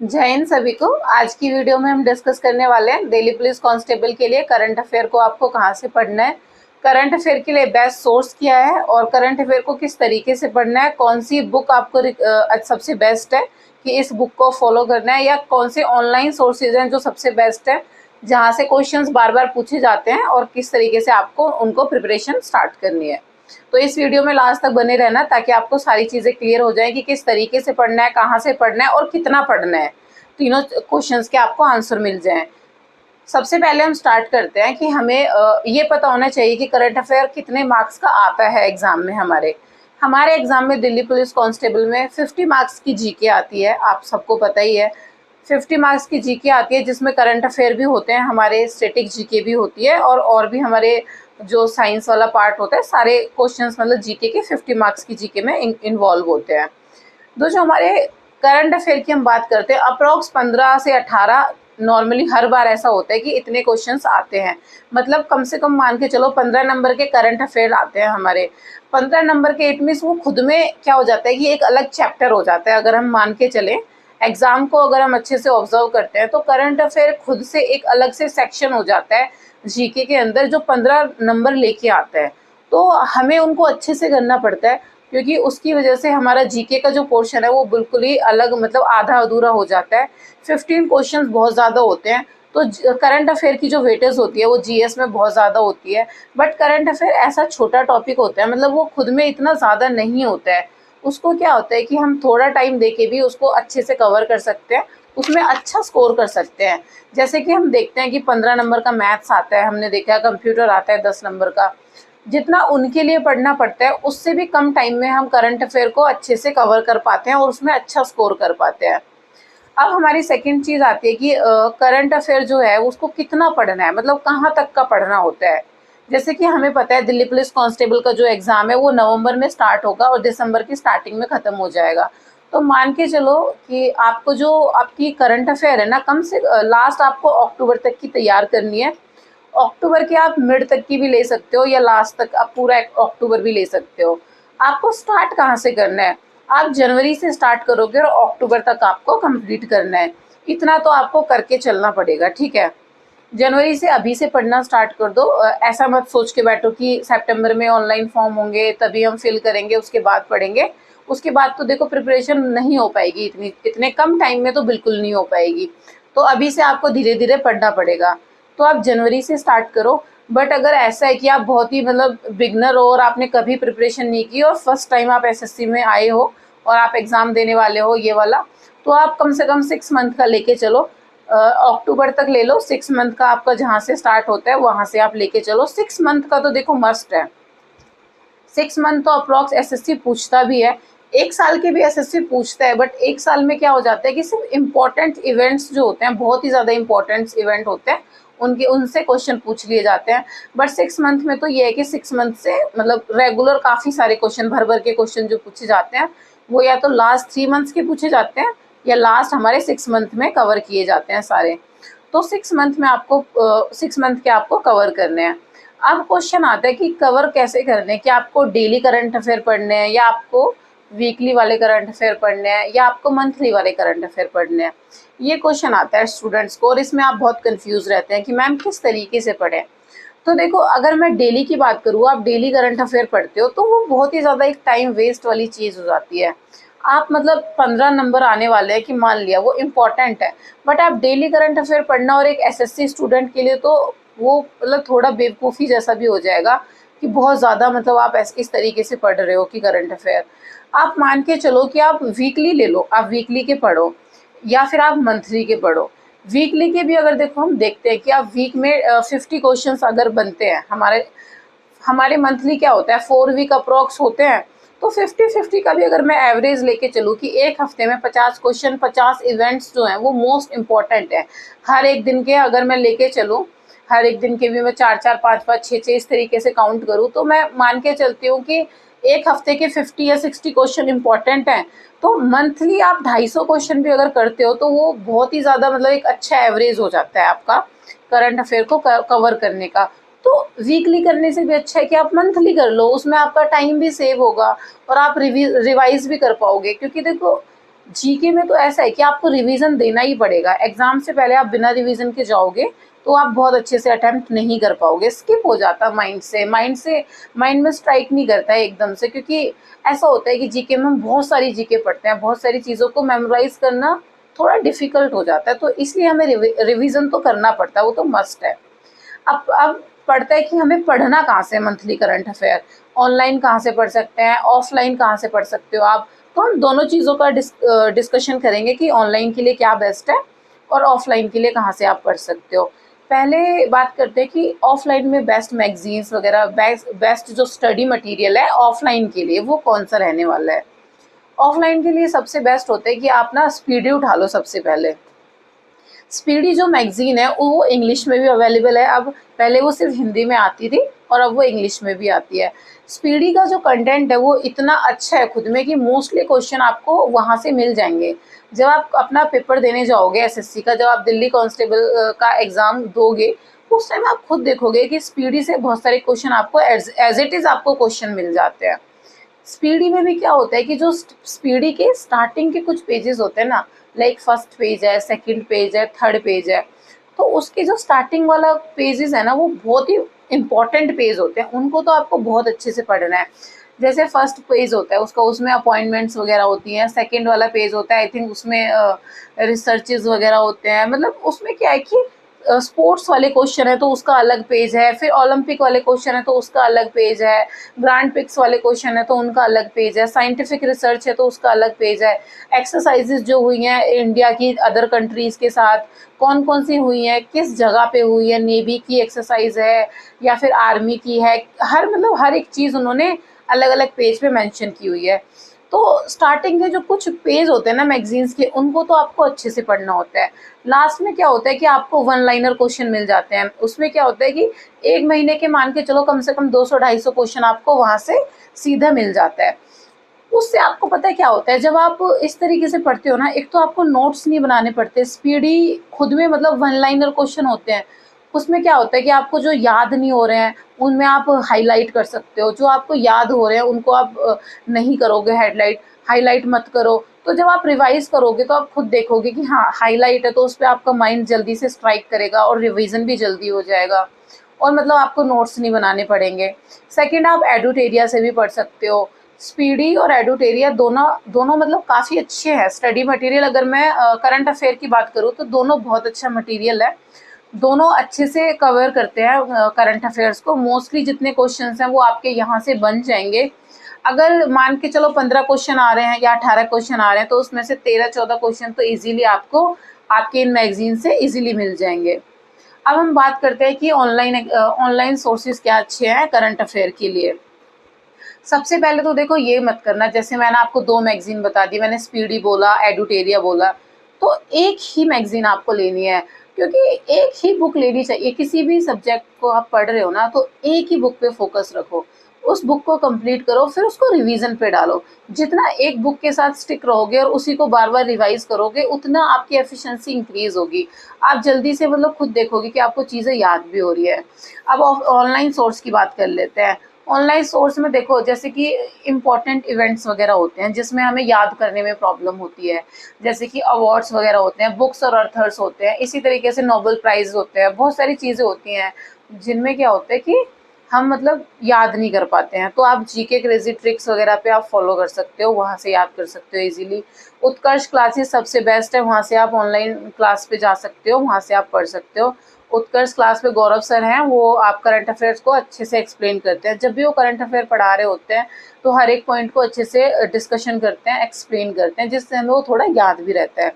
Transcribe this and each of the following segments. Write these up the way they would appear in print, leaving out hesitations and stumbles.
जय हिंद सभी को। आज की वीडियो में हम डिस्कस करने वाले हैं दिल्ली पुलिस कांस्टेबल के लिए करंट अफेयर को आपको कहां से पढ़ना है, करंट अफेयर के लिए बेस्ट सोर्स क्या है और करंट अफेयर को किस तरीके से पढ़ना है, कौन सी बुक आपको सबसे बेस्ट है कि इस बुक को फॉलो करना है, या कौन से ऑनलाइन सोर्सेज हैं जो सबसे बेस्ट है जहां से क्वेश्चंस बार बार पूछे जाते हैं और किस तरीके से आपको उनको प्रिपरेशन स्टार्ट करनी है। तो इस वीडियो में लास्ट तक बने रहना ताकि आपको सारी चीज़ें क्लियर हो जाए कि किस तरीके से पढ़ना है, कहाँ से पढ़ना है और कितना पढ़ना है। तीनों क्वेश्चंस के आपको आंसर मिल जाएं। सबसे पहले हम स्टार्ट करते हैं कि हमें ये पता होना चाहिए कि करंट अफेयर कितने मार्क्स का आता है एग्जाम में। हमारे एग्जाम में दिल्ली पुलिस कांस्टेबल में 50 मार्क्स की जीके आती है, आप सबको पता ही है। 50 मार्क्स की जीके आती है जिसमें करंट अफेयर भी होते हैं, हमारे स्टैटिक जीके भी होती है और भी हमारे जो साइंस वाला पार्ट होता है, सारे क्वेश्चंस मतलब जीके के 50 मार्क्स की जीके में इन्वॉल्व होते हैं। जो हमारे करंट अफेयर की हम बात करते हैं, अप्रॉक्स 15 से 18 नॉर्मली हर बार ऐसा होता है कि इतने क्वेश्चंस आते हैं। मतलब कम से कम मान के चलो 15 नंबर के करंट अफेयर आते हैं हमारे। 15 नंबर के इट मीन्स वो खुद में क्या हो जाता है कि एक अलग चैप्टर हो जाता है। अगर हम मान के चलें एग्जाम को, अगर हम अच्छे से ऑब्जर्व करते हैं तो करंट अफेयर खुद से एक अलग से सेक्शन हो जाता है जीके के अंदर, जो 15 नंबर लेके आता है। तो हमें उनको अच्छे से करना पड़ता है क्योंकि उसकी वजह से हमारा जीके का जो पोर्शन है वो बिल्कुल ही अलग, मतलब आधा अधूरा हो जाता है। 15 क्वेश्चंस बहुत ज़्यादा होते हैं, तो करंट अफेयर की जो वेटेज होती है वो जीएस में बहुत ज़्यादा होती है। बट करंट अफेयर ऐसा छोटा टॉपिक होता है, मतलब वो खुद में इतना ज़्यादा नहीं होता है। उसको क्या होता है कि हम थोड़ा टाइम दे के भी उसको अच्छे से कवर कर सकते हैं, उसमें अच्छा स्कोर कर सकते हैं। जैसे कि हम देखते हैं कि 15 नंबर का मैथ्स आता है, हमने देखा है कंप्यूटर आता है 10 नंबर का। जितना उनके लिए पढ़ना पड़ता है उससे भी कम टाइम में हम करंट अफेयर को अच्छे से कवर कर पाते हैं और उसमें अच्छा स्कोर कर पाते हैं। अब हमारी सेकंड चीज़ आती है कि करंट अफेयर जो है उसको कितना पढ़ना है, मतलब कहाँ तक का पढ़ना होता है। जैसे कि हमें पता है दिल्ली पुलिस कांस्टेबल का जो एग्ज़ाम है वो नवंबर में स्टार्ट होगा और दिसंबर की स्टार्टिंग में ख़त्म हो जाएगा। तो मान के चलो कि आपको जो आपकी करंट अफेयर है ना, कम से लास्ट आपको अक्टूबर तक की तैयार करनी है। अक्टूबर के आप मिड तक की भी ले सकते हो या लास्ट तक आप पूरा अक्टूबर भी ले सकते हो। आपको स्टार्ट कहाँ से करना है? आप जनवरी से स्टार्ट करोगे और अक्टूबर तक आपको कंप्लीट करना है। इतना तो आपको करके चलना पड़ेगा, ठीक है। जनवरी से अभी से पढ़ना स्टार्ट कर दो। ऐसा मत सोच के बैठो कि सितंबर में ऑनलाइन फॉर्म होंगे तभी हम फिल करेंगे उसके बाद पढ़ेंगे। उसके बाद तो देखो प्रिपरेशन नहीं हो पाएगी, इतने कम टाइम में तो बिल्कुल नहीं हो पाएगी। तो अभी से आपको धीरे धीरे पढ़ना पड़ेगा। तो आप जनवरी से स्टार्ट करो। बट अगर ऐसा है कि आप बहुत ही मतलब बिगनर हो और आपने कभी प्रिपरेशन नहीं की और फर्स्ट टाइम आप एसएससी में आए हो और आप एग्ज़ाम देने वाले हो ये वाला, तो आप कम से कम 6 मंथ का लेके चलो। अक्टूबर तक ले लो। 6 मंथ का आपका जहाँ से स्टार्ट होता है वहाँ से आप लेके चलो। 6 मंथ का तो देखो मस्ट है। 6 मंथ तो अप्रॉक्स एसएससी पूछता भी है। 1 साल के भी एसएससी पूछता है, बट 1 साल में क्या हो जाता है कि सिर्फ इम्पोर्टेंट इवेंट्स जो होते हैं, बहुत ही ज़्यादा इम्पोर्टेंट इवेंट होते हैं, उनसे क्वेश्चन पूछ लिए जाते हैं। बट 6 मंथ में तो ये है कि 6 मंथ से मतलब रेगुलर काफ़ी सारे क्वेश्चन, भर भर के क्वेश्चन जो पूछे जाते हैं वो या तो लास्ट 3 मंथ्स के पूछे जाते हैं या लास्ट हमारे 6 मंथ में कवर किए जाते हैं सारे। तो 6 मंथ में आपको 6 मंथ के आपको कवर करने हैं। अब क्वेश्चन आता है कि कवर कैसे करने हैं, कि आपको डेली करंट अफेयर पढ़ने हैं या आपको वीकली वाले करंट अफेयर पढ़ने हैं या आपको मंथली वाले करंट अफेयर पढ़ने हैं। ये क्वेश्चन आता है स्टूडेंट्स को और इसमें आप बहुत कंफ्यूज रहते हैं कि मैम किस तरीके से पढ़ें। तो देखो, अगर मैं डेली की बात करूँ, आप डेली करंट अफेयर पढ़ते हो तो वो बहुत ही ज़्यादा एक टाइम वेस्ट वाली चीज़ हो जाती है। आप मतलब 15 नंबर आने वाले हैं कि मान लिया वो इम्पॉर्टेंट है, बट आप डेली करंट अफेयर पढ़ना और एक एसएससी स्टूडेंट के लिए तो वो मतलब थोड़ा बेवकूफ़ी जैसा भी हो जाएगा कि बहुत ज़्यादा मतलब आप इस तरीके से पढ़ रहे हो कि करंट अफेयर। आप मान के चलो कि आप वीकली ले लो, आप वीकली के पढ़ो या फिर आप मंथली के पढ़ो। वीकली के भी अगर देखो, हम देखते हैं कि आप वीक में 50 क्वेश्चंस अगर बनते हैं हमारे हमारे मंथली क्या होता है 4 वीक अप्रॉक्स होते हैं। तो 50-50 का भी अगर मैं एवरेज लेके चलूँ कि एक हफ्ते में 50 क्वेश्चन, 50 इवेंट्स जो हैं वो मोस्ट इम्पॉर्टेंट है। हर एक दिन के अगर मैं लेके चलूँ, हर एक दिन के भी मैं 4-4, 5-5, 6-6 इस तरीके से काउंट करूँ तो मैं मान के चलती हूँ कि एक हफ्ते के 50 या 60 क्वेश्चन इंपॉर्टेंट हैं। तो मंथली आप 250 क्वेश्चन भी अगर करते हो तो वो बहुत ही ज़्यादा मतलब एक अच्छा एवरेज हो जाता है आपका करंट अफेयर को कवर करने का। तो वीकली करने से भी अच्छा है कि आप मंथली कर लो, उसमें आपका टाइम भी सेव होगा और आप रिवाइज भी कर पाओगे। क्योंकि देखो, जीके में तो ऐसा है कि आपको रिवीजन देना ही पड़ेगा। एग्जाम से पहले आप बिना रिवीजन के जाओगे तो आप बहुत अच्छे से अटेम्प्ट नहीं कर पाओगे, स्किप हो जाता माइंड में स्ट्राइक नहीं करता है एकदम से, क्योंकि ऐसा होता है कि जीके में हम बहुत सारी जीके पढ़ते हैं, बहुत सारी चीज़ों को मेमोराइज करना थोड़ा डिफिकल्ट हो जाता है, तो इसलिए हमें रिवीजन तो करना पड़ता है, वो तो मस्ट है। अब पढ़ता है कि हमें पढ़ना कहाँ से, मंथली करंट अफेयर ऑनलाइन कहाँ से पढ़ सकते हैं, ऑफलाइन कहाँ से पढ़ सकते हो आप। तो हम दोनों चीज़ों का डिस्कशन करेंगे कि ऑनलाइन के लिए क्या बेस्ट है और ऑफलाइन के लिए कहाँ से आप पढ़ सकते हो। पहले बात करते हैं कि ऑफलाइन में बेस्ट मैगजीन्स वगैरह, बेस्ट जो स्टडी मटेरियल है ऑफलाइन के लिए वो कौन सा रहने वाला है। ऑफलाइन के लिए सबसे बेस्ट होता है कि आप ना स्पीडी उठा लो। सबसे पहले स्पीडी जो मैगजीन है वो इंग्लिश में भी अवेलेबल है अब, पहले वो सिर्फ हिंदी में आती थी और अब वो इंग्लिश में भी आती है। स्पीडी का जो कंटेंट है वो इतना अच्छा है खुद में कि मोस्टली क्वेश्चन आपको वहाँ से मिल जाएंगे। जब आप अपना पेपर देने जाओगे एसएससी का, जब आप दिल्ली कांस्टेबल का एग्ज़ाम दोगे, उस टाइम आप खुद देखोगे कि स्पीडी से बहुत सारे क्वेश्चन आपको एज इट इज़ आपको क्वेश्चन मिल जाते हैं। स्पीडी में भी क्या होता है कि जो स्पीडी के स्टार्टिंग के कुछ पेजेस होते हैं ना, लाइक फर्स्ट पेज है, सेकंड पेज है, थर्ड पेज है, तो उसके जो स्टार्टिंग वाला पेजेस है ना वो बहुत ही इंपॉर्टेंट पेज होते हैं, उनको तो आपको बहुत अच्छे से पढ़ना है। जैसे फर्स्ट पेज होता है उसका, उसमें अपॉइंटमेंट्स वगैरह होती हैं। सेकंड वाला पेज होता है आई थिंक उसमें रिसर्चेज वगैरह होते हैं, मतलब उसमें क्या है कि स्पोर्ट्स वाले क्वेश्चन है तो उसका अलग पेज है, फिर ओलंपिक वाले क्वेश्चन है तो उसका अलग पेज है, ग्रांड पिक्स वाले क्वेश्चन है तो उनका अलग पेज है, साइंटिफिक रिसर्च है तो उसका अलग पेज है, एक्सरसाइजेज जो हुई हैं इंडिया की अदर कंट्रीज के साथ कौन कौन सी हुई हैं, किस जगह पे हुई है, नेवी की एक्सरसाइज है या फिर आर्मी की है, हर एक चीज़ उन्होंने अलग अलग पेज पे मेंशन की हुई है। तो स्टार्टिंग के जो कुछ पेज होते हैं ना मैगजीन्स के, उनको तो आपको अच्छे से पढ़ना होता है। लास्ट में क्या होता है कि आपको वन लाइनर क्वेश्चन मिल जाते हैं। उसमें क्या होता है कि एक महीने के मान के चलो कम से कम 200-250 क्वेश्चन आपको वहाँ से सीधा मिल जाता है। उससे आपको पता है क्या होता है, जब आप इस तरीके से पढ़ते हो ना, एक तो आपको नोट्स नहीं बनाने पड़ते, स्पीडी खुद में मतलब वन लाइनर क्वेश्चन होते हैं। उसमें क्या होता है कि आपको जो याद नहीं हो रहे हैं उनमें आप हाईलाइट कर सकते हो, जो आपको याद हो रहे हैं उनको आप नहीं करोगे हाईलाइट मत करो। तो जब आप रिवाइज करोगे तो आप खुद देखोगे कि हाँ हाईलाइट है तो उस पर आपका माइंड जल्दी से स्ट्राइक करेगा और रिवीजन भी जल्दी हो जाएगा, और मतलब आपको नोट्स नहीं बनाने पड़ेंगे। सेकंड, आप एडुटेरिया से भी पढ़ सकते हो। स्पीडी और एडुटेरिया दोनों दोनों मतलब काफ़ी अच्छे हैं स्टडी मटेरियल। अगर मैं करंट अफेयर की बात करूँ तो दोनों बहुत अच्छा मटेरियल है, दोनों अच्छे से कवर करते हैं करंट अफेयर्स को। मोस्टली जितने क्वेश्चंस हैं वो आपके यहाँ से बन जाएंगे। अगर मान के चलो 15 क्वेश्चन आ रहे हैं या 18 क्वेश्चन आ रहे हैं तो उसमें से 13-14 क्वेश्चन तो इजीली आपको आपके इन मैगजीन से इजीली मिल जाएंगे। अब हम बात करते हैं कि ऑनलाइन सोर्सेज क्या अच्छे हैं करंट अफेयर के लिए। सबसे पहले तो देखो ये मत करना, जैसे मैंने आपको 2 मैगज़ीन बता दी, मैंने स्पीडी बोला, एडुटेरिया बोला, तो एक ही मैगज़ीन आपको लेनी है, क्योंकि एक ही बुक लेनी चाहिए। किसी भी सब्जेक्ट को आप पढ़ रहे हो ना तो एक ही बुक पे फोकस रखो, उस बुक को कंप्लीट करो, फिर उसको रिवीजन पे डालो। जितना एक बुक के साथ स्टिक रहोगे और उसी को बार-बार रिवाइज़ करोगे उतना आपकी एफिशिएंसी इंक्रीज़ होगी। आप जल्दी से मतलब खुद देखोगे कि आपको चीज़ें याद भी हो रही है। अब ऑनलाइन सोर्स की बात कर लेते हैं। ऑनलाइन सोर्स में देखो जैसे कि इम्पॉर्टेंट इवेंट्स वगैरह होते हैं जिसमें हमें याद करने में प्रॉब्लम होती है, जैसे कि अवार्ड्स वगैरह होते हैं, बुक्स और अर्थर्स होते हैं, इसी तरीके से नोबेल प्राइज़ होते हैं, बहुत सारी चीज़ें होती हैं जिनमें क्या होता है कि हम मतलब याद नहीं कर पाते हैं। तो आप जीके क्रेजी ट्रिक्स वगैरह पे आप फॉलो कर सकते हो, वहाँ से याद कर सकते हो इजीली। उत्कर्ष क्लासेस सबसे बेस्ट है, वहाँ से आप ऑनलाइन क्लास पे जा सकते हो, वहाँ से आप पढ़ सकते हो। उत्कर्ष क्लास पे गौरव सर हैं, वो आप करंट अफेयर्स को अच्छे से एक्सप्लेन करते हैं। जब भी वो करंट अफेयर पढ़ा रहे होते हैं तो हर एक पॉइंट को अच्छे से डिस्कशन करते हैं, एक्सप्लेन करते हैं, जिससे हमें वो थोड़ा याद भी रहता है।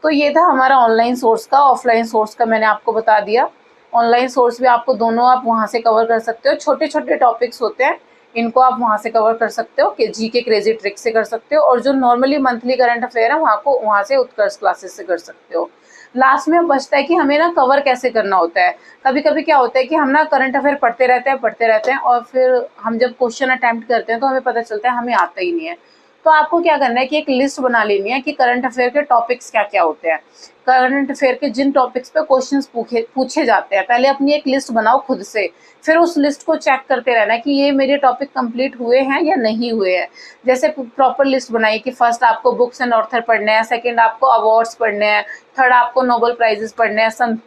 तो ये था हमारा ऑनलाइन सोर्स का। ऑफलाइन सोर्स का मैंने आपको बता दिया। ऑनलाइन सोर्स भी आपको दोनों आप वहाँ से कवर कर सकते हो। छोटे छोटे टॉपिक्स होते हैं, इनको आप वहाँ से कवर कर सकते हो, कि जीके क्रेजी ट्रिक से कर सकते हो, और जो नॉर्मली मंथली करंट अफेयर है वहाँ से उत्कर्ष क्लासेस से कर सकते हो। लास्ट में बचता है कि हमें ना कवर कैसे करना होता है। कभी कभी क्या होता है कि हम ना करंट अफेयर पढ़ते रहते हैं और फिर हम जब क्वेश्चन अटैम्प्ट करते हैं तो हमें पता चलता है हमें आता ही नहीं है। तो आपको क्या करना है कि एक लिस्ट बना लेनी है कि करंट अफेयर के टॉपिक्स क्या क्या होते हैं, करंट अफेयर के जिन टॉपिक्स पे क्वेश्चंस पूछे जाते हैं, पहले अपनी एक लिस्ट बनाओ खुद से, फिर उस लिस्ट को चेक करते रहना कि ये मेरे टॉपिक कंप्लीट हुए हैं या नहीं हुए हैं। जैसे प्रॉपर लिस्ट बनाई कि फर्स्ट आपको बुक्स एंड ऑथर पढ़ने हैं, सेकंड आपको अवार्ड्स पढ़ने हैं, थर्ड आपको नोबेल प्राइजेस पढ़ने हैं,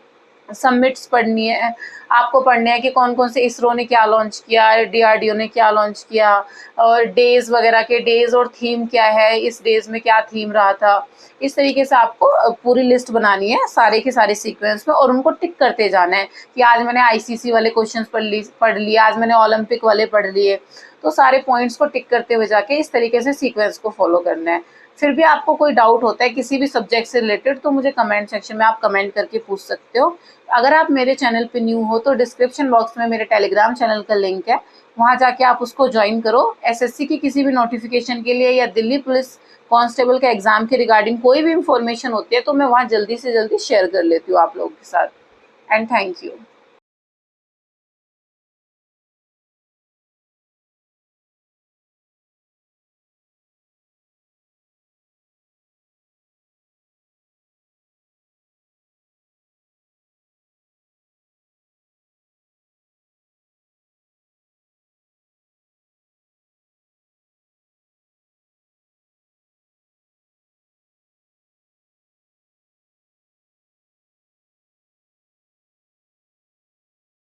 सबमिट्स पढ़नी है, आपको पढ़ने हैं कि कौन कौन से इसरो ने क्या लॉन्च किया, डीआरडीओ ने क्या लॉन्च किया, और डेज वगैरह के डेज और थीम क्या है, इस डेज में क्या थीम रहा था। इस तरीके से आपको पूरी लिस्ट बनानी है सारे के सारे सीक्वेंस में, और उनको टिक करते जाना है कि आज मैंने आईसीसी वाले क्वेश्चंस पढ़ लिए, आज मैंने ओलंपिक वाले पढ़ लिए। तो सारे पॉइंट्स को टिक करते हुए जाके इस तरीके से सीक्वेंस को फॉलो करना है। फिर भी आपको कोई डाउट होता है किसी भी सब्जेक्ट से रिलेटेड तो मुझे कमेंट सेक्शन में आप कमेंट करके पूछ सकते हो। अगर आप मेरे चैनल पे न्यू हो तो डिस्क्रिप्शन बॉक्स में मेरे टेलीग्राम चैनल का लिंक है, वहाँ जाके आप उसको ज्वाइन करो। एसएससी की किसी भी नोटिफिकेशन के लिए या दिल्ली पुलिस कांस्टेबल के एग्जाम के रिगार्डिंग कोई भी इंफॉर्मेशन होती है तो मैं वहाँ जल्दी से जल्दी शेयर कर लेती हूँ आप लोगों के साथ। And thank you.